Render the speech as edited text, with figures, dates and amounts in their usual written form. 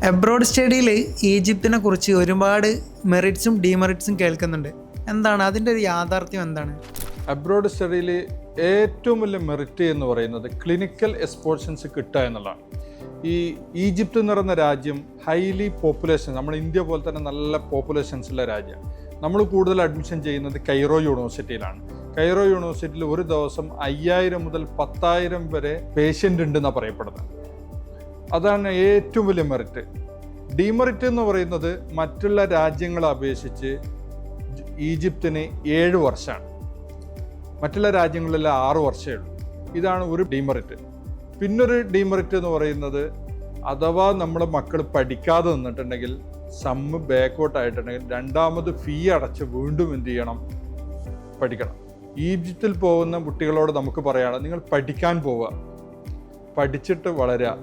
Abroad സ്റ്റഡിയിൽ ഈജിപ്തിനെ കുറിച്ച് ഒരുപാട് മെറിറ്റ്സും ഡീമെറിറ്റ്സും കേൾക്കുന്നുണ്ട്. എന്താണ് അതിൻ്റെ ഒരു യാഥാർത്ഥ്യം എന്താണ്? അബ്രോഡ് സ്റ്റഡിയിൽ ഏറ്റവും വലിയ മെറിറ്റ് എന്ന് പറയുന്നത് ക്ലിനിക്കൽ എക്സ്പോഷൻസ് കിട്ടുക എന്നുള്ളതാണ്. ഈ ഈജിപ്ത് എന്ന് പറയുന്ന രാജ്യം ഹൈലി പോപ്പുലേഷൻ, നമ്മുടെ ഇന്ത്യ പോലെ തന്നെ നല്ല പോപ്പുലേഷൻസ് ഉള്ള രാജ്യം. നമ്മൾ കൂടുതൽ അഡ്മിഷൻ ചെയ്യുന്നത് കൈറോ യൂണിവേഴ്സിറ്റിയിലാണ്. കൈറോ യൂണിവേഴ്സിറ്റിയിൽ ഒരു ദിവസം 5000 മുതൽ 10,000 വരെ പേഷ്യൻ്റ് ഉണ്ടെന്നാണ് പറയപ്പെടുന്നത്. അതാണ് ഏറ്റവും വലിയ മെറിറ്റ്. ഡിമെറിറ്റ് എന്ന് പറയുന്നത് മറ്റുള്ള രാജ്യങ്ങളെ അപേക്ഷിച്ച് ഈജിപ്തിന് 7 വർഷമാണ്, മറ്റുള്ള രാജ്യങ്ങളിലെല്ലാം 6 വർഷമേ ഉള്ളൂ. ഇതാണ് ഒരു ഡിമെറിറ്റ്. പിന്നൊരു ഡിമെറിറ്റ് എന്ന് പറയുന്നത്, അഥവാ നമ്മുടെ മക്കൾ പഠിക്കാതെ നിന്നിട്ടുണ്ടെങ്കിൽ, സമ്മ് ബാക്കൗട്ട് ആയിട്ടുണ്ടെങ്കിൽ, രണ്ടാമത് ഫീ അടച്ച് വീണ്ടും എന്ത് ചെയ്യണം? പഠിക്കണം. ഈജിപ്തിൽ പോകുന്ന കുട്ടികളോട് നമുക്ക് പറയണം, നിങ്ങൾ പഠിക്കാൻ പോവുക, പഠിച്ചിട്ട് വളരുക.